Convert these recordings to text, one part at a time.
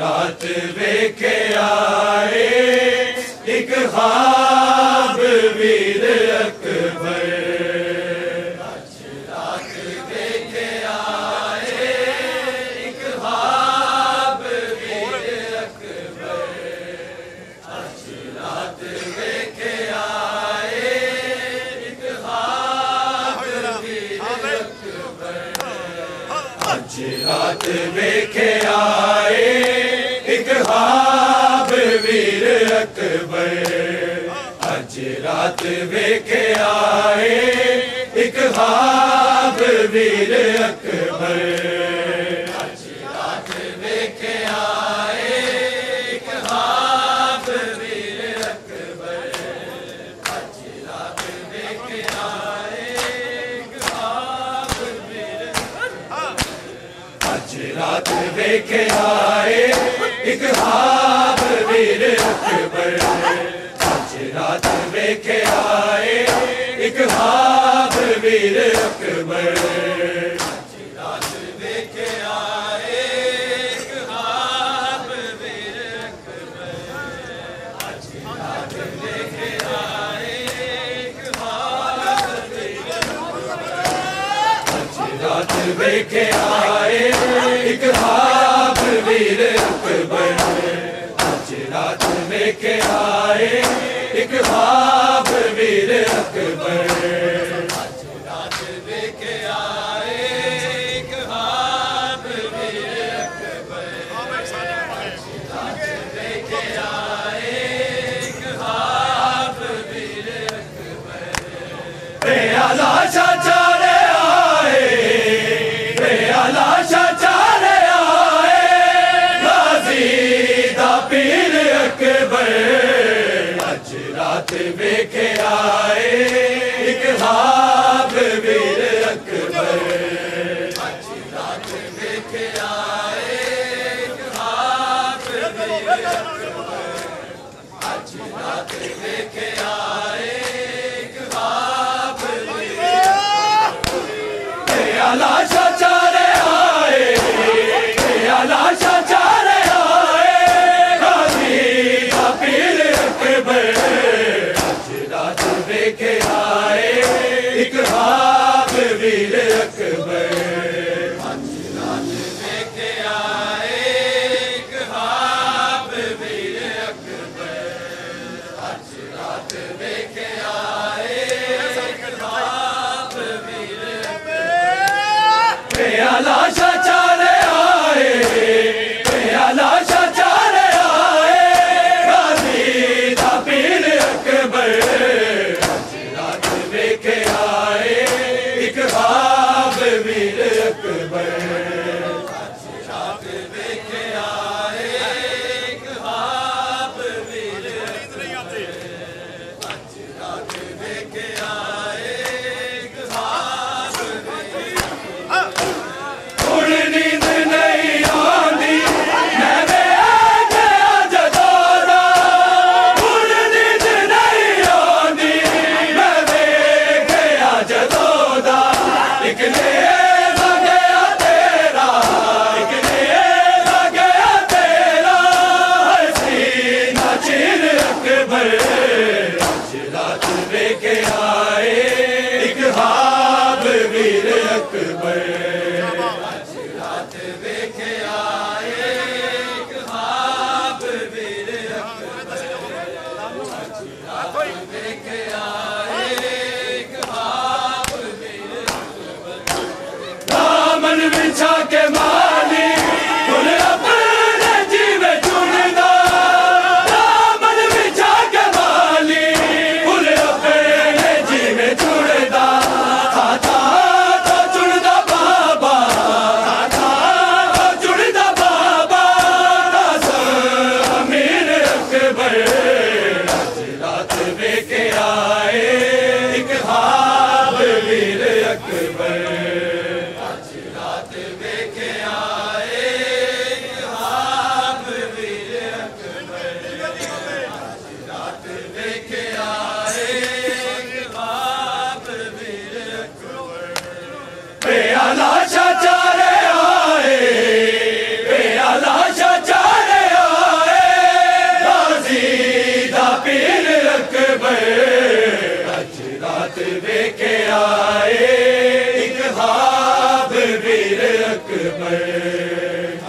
रात वेखे आए एक ख्वाब वीर अकबर। आज रात वेखे आए एक ख्वाब वीर अकबर। आज रात वेखे आए एक ख्वाब वीर अकबर। आज रात वेखे आए एक ख्वाब वीर अकबर। आज रात वेखे आए एक ख्वाब वीर अकबर। आज रात वेखे आए एक ख्वाब वीर अकबर। आज रात वेखे आए एक ख्वाब वीर। आज रात वेखे आए एक ख्वाब वीर अकबर। आज रात वेखे आए एक ख्वाब वीर अकबर। आज रात वेखे आए एक ख्वाब वीर अकबर। आज रात वेखे आए एक ख्वाब वीर अकबर। आज रात वेखे आए एक ख्वाब वीर अकबर। आज रात वेखे आए एक ख्वाब वीर अकबर। आज रात वेखे आए एक ख्वाब वीर अकबर। आज रात वेखे आए एक ख्वाब वीर अकबर। बेआला चाचारे आए, बेआला चाचारे आए गाजी दा पीर अकबर। आज रात वेखे आए एक ख्वाब वीर अकबर। आज रात वेखे आए एक ख्वाब वीर अकबर। आज रात वेखे आए एक ख्वाब वीर अकबर। बेआला चाचारे आए, बेआला चाचारे आए गाजी दा पीर अकबर। आज रात वेखे आए एक ख्वाब वीर अकबर। आज रात वेखे आए एक ख्वाब वीर अकबर। आज रात वेखे आए एक ख्वाब वीर अकबर। अकबर अज रात वेखे आए एक ख्वाब वीर अकबर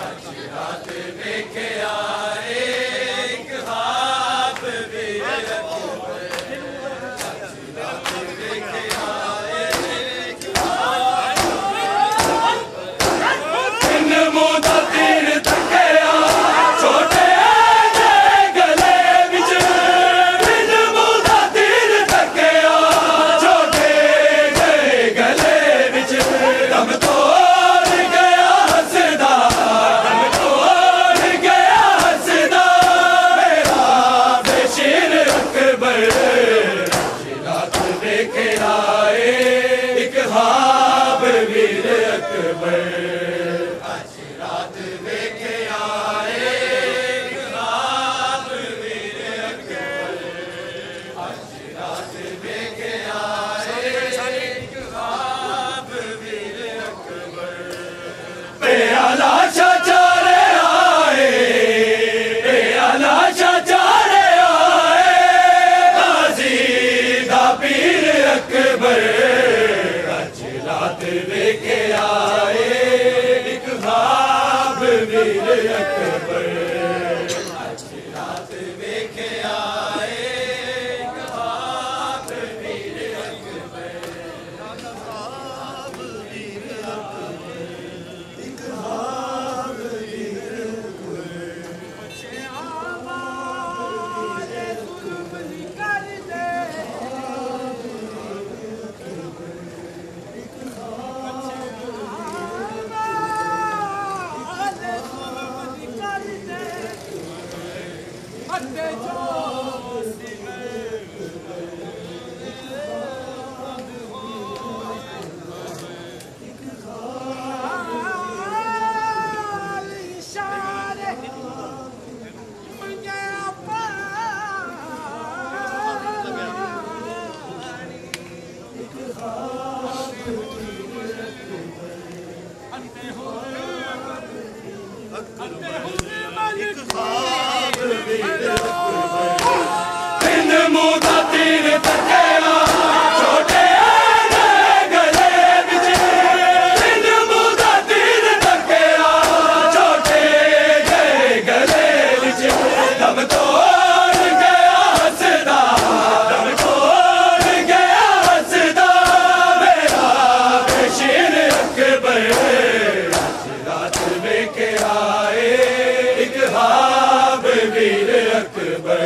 अज रात वेखे आए एक ख्वाब वीर अकबर अज रात वेखे आए एक ख्वाब इन मुंह दा तीर तकिया छोटे गले विच इन मुंह दा तीर तकिया छोटे गले विच दम तोड़ गया हसदा दम तोड़ गया हसदा मेरा बेशीर अकबर रात देखे आए एक ख्वाब वीर अकबर आज रात देखे आए एक ख्वाब वीर अकबर आज रात देखे आए एक ख्वाब वीर अकबर प्याला चाचारे आए प्याला चाचारे आए गाजी दा पीर अकबर अज रात वेखे आए एक ख्वाब वीर अकबर अज रात वेखे आए एक ख्वाब वीर अकबर ख्वाब वीर अकबर एक ख्वाब वीर इन मुंह दा तीर तकिया छोटे गले विच इन मुंह दा तीर तकिया छोटे गले विच दम तोड़ गया हसदा दम तोड़ गया हसदा मेरा बेशीर अकबर आज रात वेखे आए एक ख्वाब वीर अकबर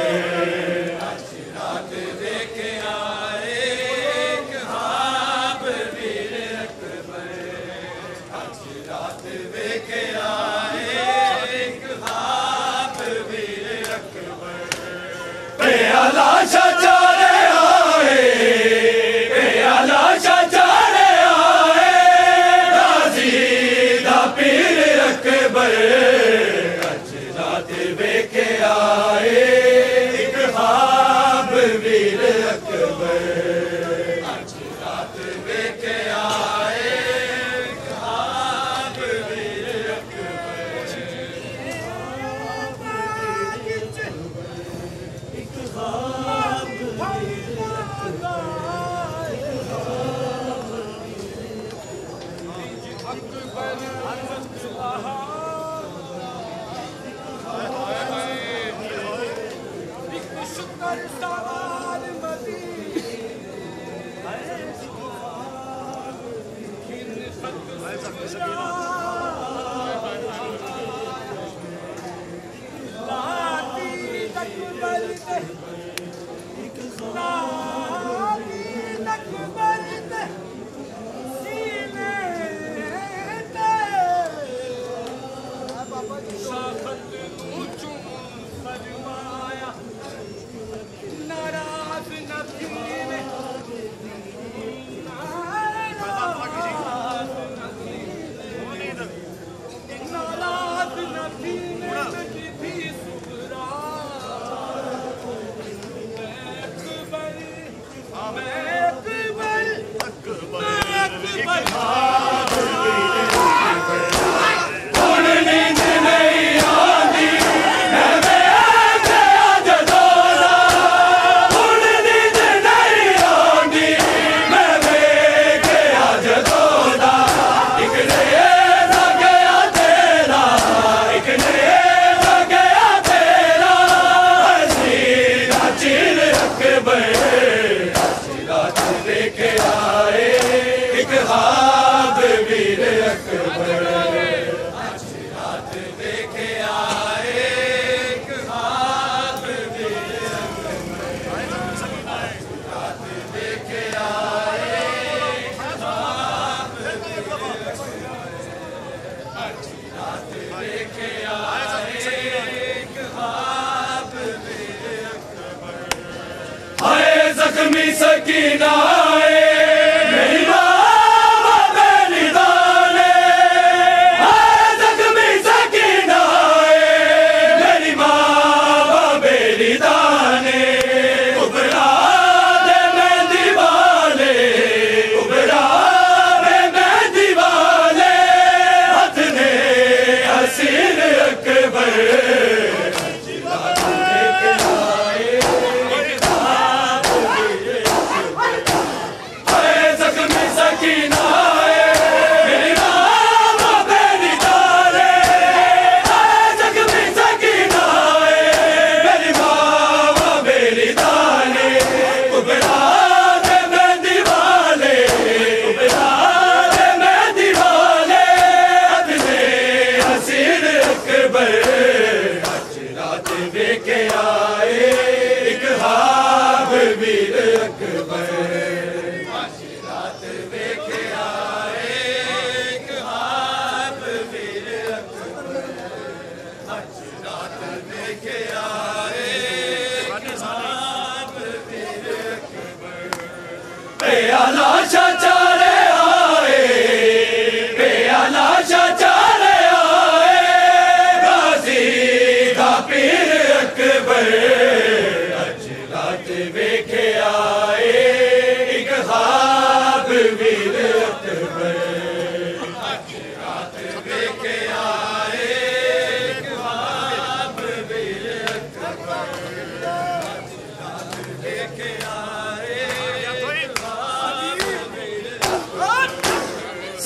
आज रात वेखे आए एक ख्वाब वीर अकबर आज रात वेखे आए एक ख्वाब वीर अकबर प्याला चाचारे आए प्याला चाचारे आए गाजी दा पीर अकबर अज रात वेखे आए एक ख्वाब वीर अकबर अज रात वेखे आए एक ख्वाब वीर अकबर एक ख्वाब वीर देखे आए एक ख्वाब मेरे रात देखे आए एक ख्वाब रात देखे आए एक ख्वाब मेरे हाय जख्मी सकीना देखे आए एक ख्वाब वीर अकबर रात देखे आए एक ख्वाब वीर अकबर रात देखे आए एक ख्वाब वीर अकबर प्याला चारे आए प्याला चारे आए गाजी दा पीर रात देखे आए एक ख्वाब वीर अकबर रात देखे आए एक ख्वाब वीर अकबर रात देखे आए एक ख्वाब वीर अकबर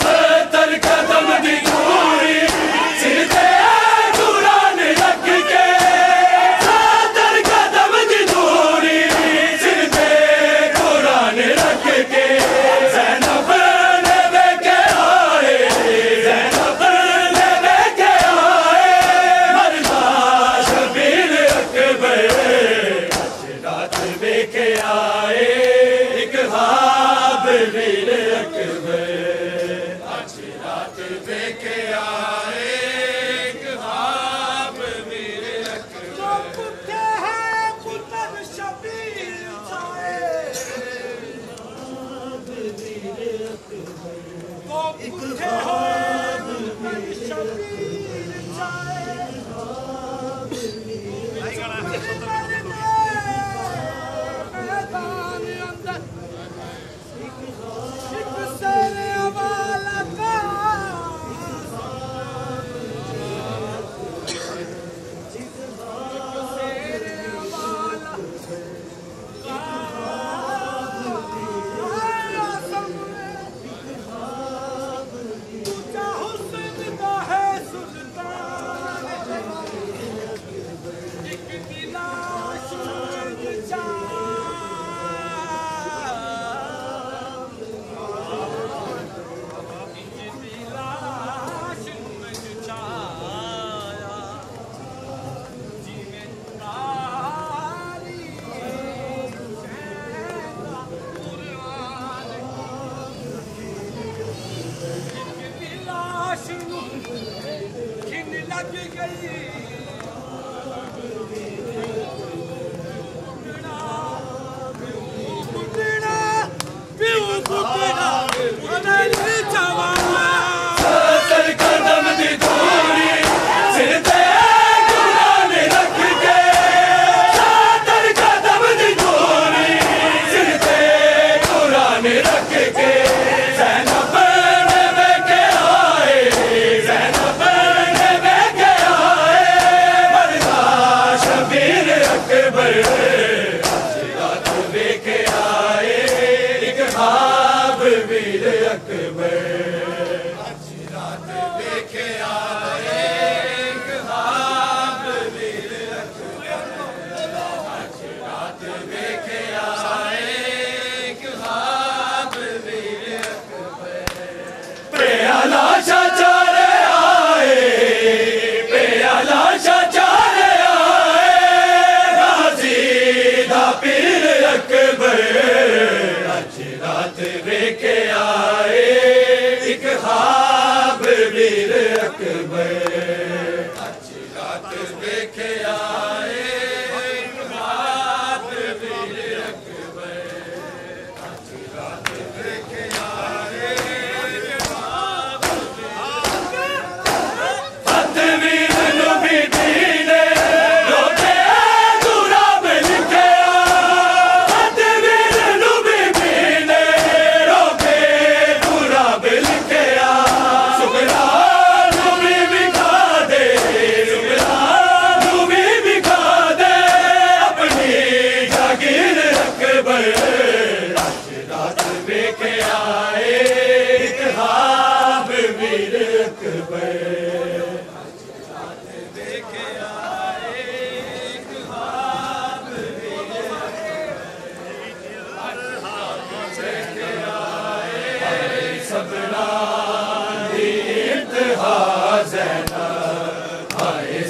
70 कदम दी दूरी सिर ते कुरान रख के देखे आए एक ख्वाब वीर अकबर रात देखे आए एक ख्वाब वीर अकबर हैं कुर्बान शबीर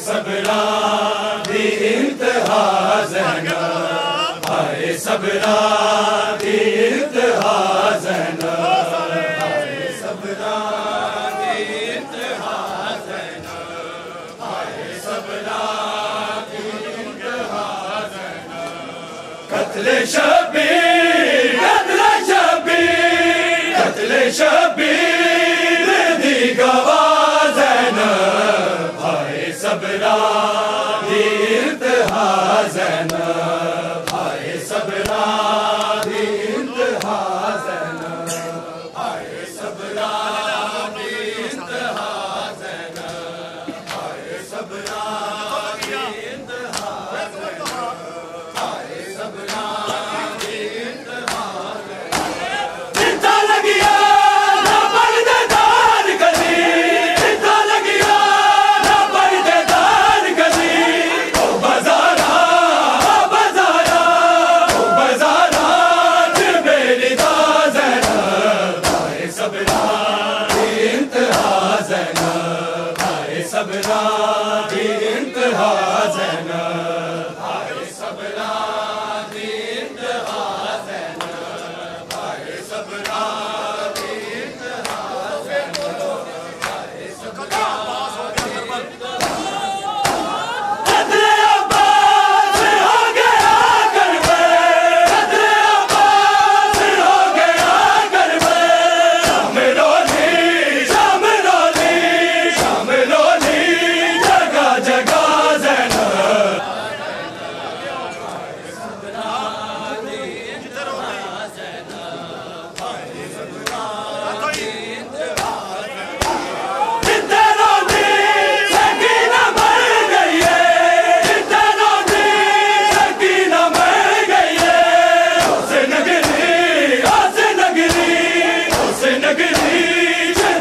सबरा दी इंतहा ज़ैनब, हाय सबरा दी इंतहा ज़ैनब, हाय सबरा दी इंतहा ज़ैनब, हाय सबरा दी इंतहा ज़ैनब। कत्ले शबीर, कत्ले शबीर, कत्ले शबीर दी गवाह ज़ैनब, हाय सबरा दी इंतहा ज़ैनब, हाय सबरा दी इंतहा ज़ैनब, हाय सबरा दी इंतहा ज़ैनब, हाय सबरा दी इंतहा ज़ैनब, हाय सबरा दी इंतहा ज़ैनब। चिंता लगिया ना पर्देदार गली, चिंता लगिया ना पर्देदार गली, ओ बाज़ारा, ओ बाज़ारा, ओ बाज़ारा मेरी दा ज़ैनब, हाय सबरा दी इंतहा ज़ैनब, हाय सबरा दी इंतहा ज़ैनब, हाय सबरा दी इंतहा ज़ैनब, हाय सबरा दी इंतहा ज़ैनब, हाय सबरा दी कत्ले अब्बास हो गया करबे, कत्ले अब्बास हो गया करबे, शामिलोनी, शामिलोनी, शामिलोनी जगह जगह ज़ैनब, जिद्दे रोनी सकीना मर गई है, जिद्दे रोनी सकीना मर गई है, उसे नगरी, उसे नगरी, उसे नगरी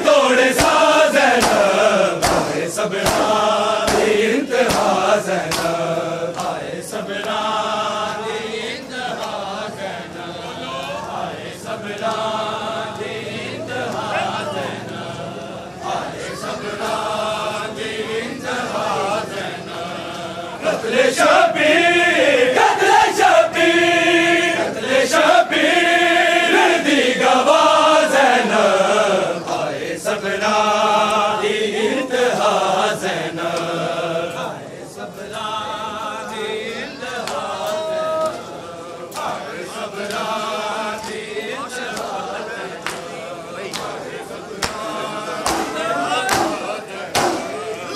तोड़े सा ज़ैनब, हाय सबरा दी इंतहा ज़ैनब, हाय सबरा दी इंतहा ज़ैनब, हाय सबरा दी इंतहा ज़ैनब, हाय सबरा दी इंतहा ज़ैनब। कत्ले शबीर, कत्ले शबीर, कत्ले शबीर दी गवाह ज़ैनब, हाय सबरा दी इंतहा ज़ैनब, हाय सबरा दी इंतहा ज़ैनब, हाय सबरा दी इंतहा ज़ैनब, हाय सबरा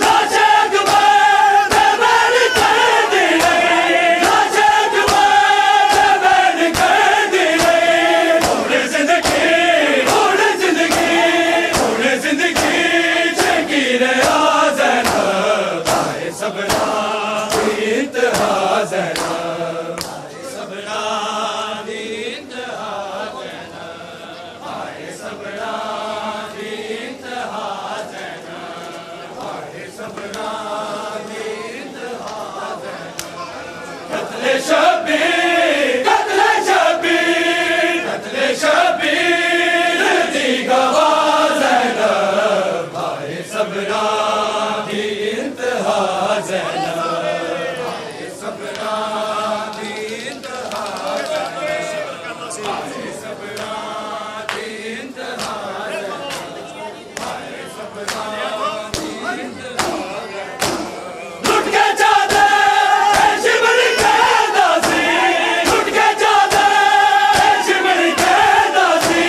लाशे अकबर बेबैन कर दी गई, लाशे अकबर बेबैन कर दी गई, उड़ जिंदगी, उड़ जिंदगी, उड़ जिंदगी चंगी रहा ज़ैनब, हाय सबरा दी इंतहा ज़ैनब, हाय सबरा दी इंतहा ज़ैनब, हाय सबरा दी इंतहा ज़ैनब, हाय सबरा दी इंतहा ज़ैनब। कत्ले शबीर, कत्ले शबीर, कत्ले शबीर दी गवाह ज़ैनब, हाय सबरा दी इंतहा ज़ैनब, हाय सबरा दी इंतहा ज़ैनब, हाय सबरा दी इंतहा ज़ैनब, हाय सबरा दी इंतहा ज़ैनब। लुट के चादर शिमर के दासी, लुट के चादर शिमर के दासी,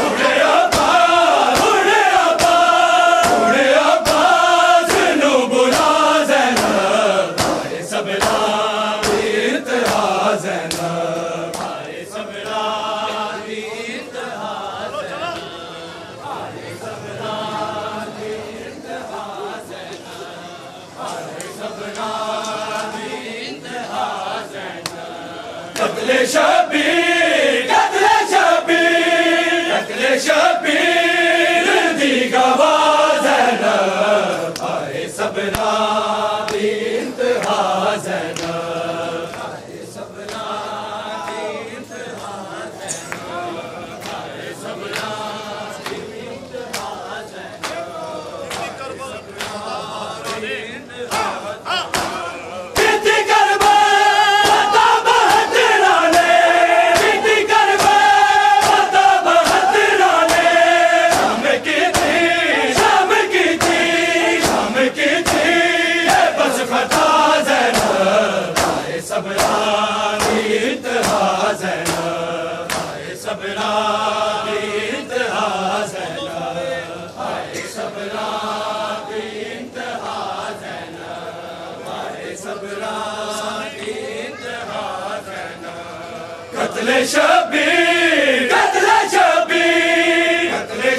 उड़े अब्बास, उड़े अब्बास, उड़े अब्बास नू बुला ज़ैनब, हाय सबरा दी इंतहा ज़ैनब, हाय सबरा दी इंतहा ज़ैनब, हाय सबरा दी इंतहा ज़ैनब, हाय सबरा दी इंतहा ज़ैनब। कत्ले शबीर, कत्ले शबीर, कत्ले शबीर दी गवाह ज़ैनब, हाय सबरा दी इंतहा ज़ैनब, हाय सबरा दी इंतहा ज़ैनब, हाय सबरा दी इंतहा ज़ैनब, हाय सबरा दी इंतहा सबरां दी इंतहा ज़ैनब कत्ले शबीर कत्ले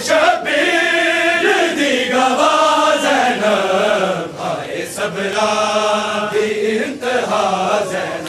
शबीर दी गवाह ज़ैनब हाय सबरां दी इंतहा ज़ैनब